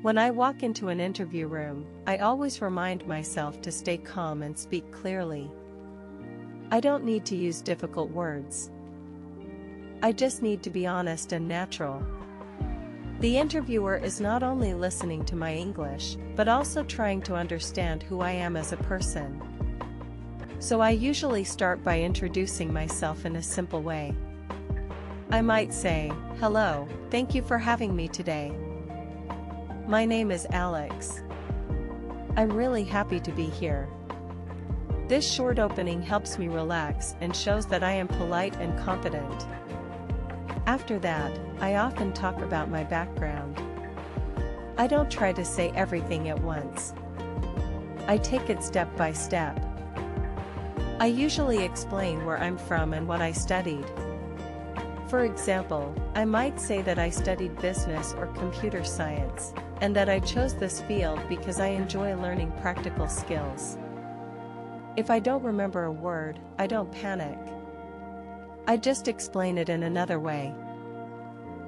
When I walk into an interview room, I always remind myself to stay calm and speak clearly. I don't need to use difficult words. I just need to be honest and natural. The interviewer is not only listening to my English, but also trying to understand who I am as a person. So I usually start by introducing myself in a simple way. I might say, "Hello, thank you for having me today. My name is Alex. I'm really happy to be here." This short opening helps me relax and shows that I am polite and confident. After that, I often talk about my background. I don't try to say everything at once. I take it step by step. I usually explain where I'm from and what I studied. For example, I might say that I studied business or computer science, and that I chose this field because I enjoy learning practical skills. If I don't remember a word, I don't panic. I just explain it in another way.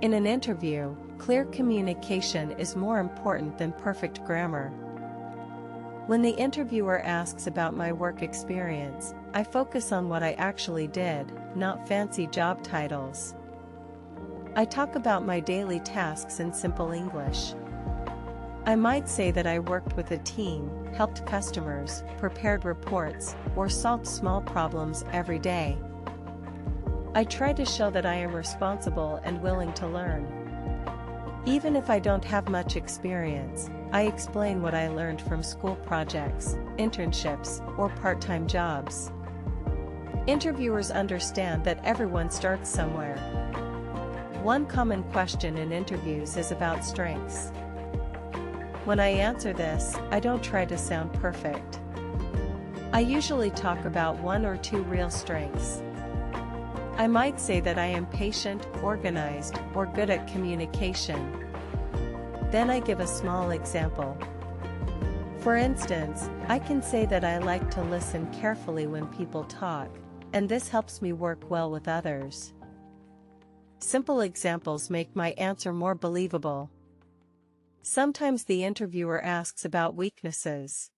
In an interview, clear communication is more important than perfect grammar. When the interviewer asks about my work experience, I focus on what I actually did, not fancy job titles. I talk about my daily tasks in simple English. I might say that I worked with a team, helped customers, prepared reports, or solved small problems every day. I try to show that I am responsible and willing to learn. Even if I don't have much experience, I explain what I learned from school projects, internships, or part-time jobs. Interviewers understand that everyone starts somewhere. One common question in interviews is about strengths. When I answer this, I don't try to sound perfect. I usually talk about one or two real strengths. I might say that I am patient, organized, or good at communication. Then I give a small example. For instance, I can say that I like to listen carefully when people talk, and this helps me work well with others. Simple examples make my answer more believable. Sometimes the interviewer asks about weaknesses.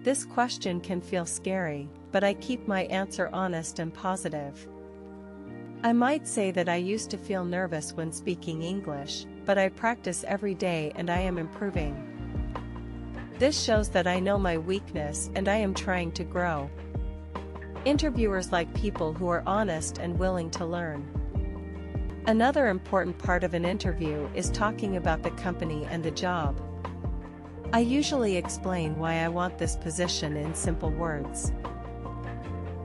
This question can feel scary, but I keep my answer honest and positive. I might say that I used to feel nervous when speaking English, but I practice every day and I am improving. This shows that I know my weakness and I am trying to grow. Interviewers like people who are honest and willing to learn. Another important part of an interview is talking about the company and the job. I usually explain why I want this position in simple words.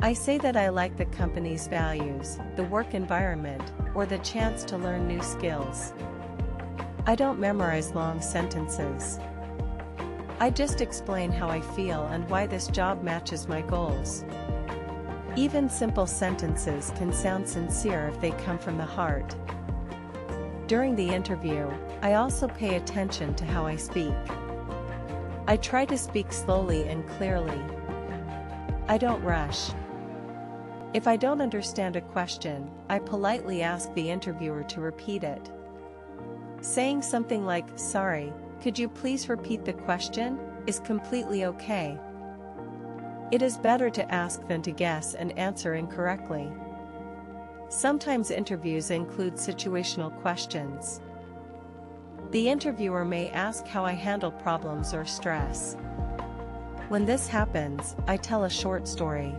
I say that I like the company's values, the work environment, or the chance to learn new skills. I don't memorize long sentences. I just explain how I feel and why this job matches my goals. Even simple sentences can sound sincere if they come from the heart. During the interview, I also pay attention to how I speak. I try to speak slowly and clearly. I don't rush. If I don't understand a question, I politely ask the interviewer to repeat it. Saying something like, "Sorry, could you please repeat the question?" is completely okay. It is better to ask than to guess and answer incorrectly. Sometimes interviews include situational questions. The interviewer may ask how I handle problems or stress. When this happens, I tell a short story.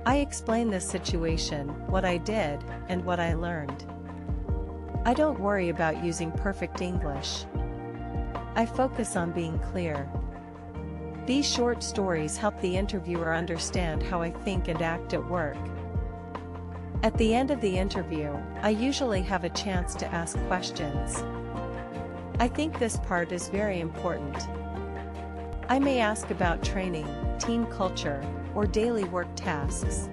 I explain the situation, what I did, and what I learned. I don't worry about using perfect English. I focus on being clear. These short stories help the interviewer understand how I think and act at work. At the end of the interview, I usually have a chance to ask questions. I think this part is very important. I may ask about training, team culture, or daily work tasks.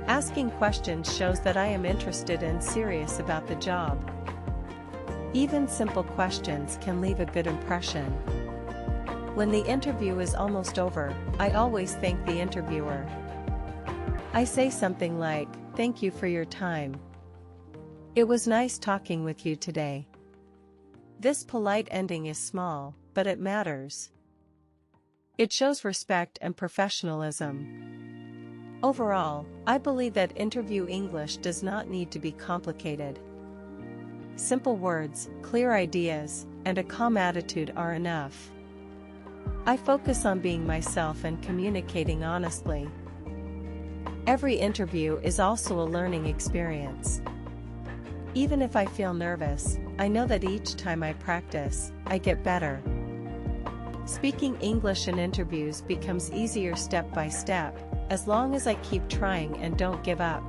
Asking questions shows that I am interested and serious about the job. Even simple questions can leave a good impression. When the interview is almost over, I always thank the interviewer. I say something like, "Thank you for your time. It was nice talking with you today." This polite ending is small, but it matters. It shows respect and professionalism. Overall, I believe that interview English does not need to be complicated. Simple words, clear ideas, and a calm attitude are enough. I focus on being myself and communicating honestly. Every interview is also a learning experience. Even if I feel nervous, I know that each time I practice, I get better. Speaking English in interviews becomes easier step by step, as long as I keep trying and don't give up.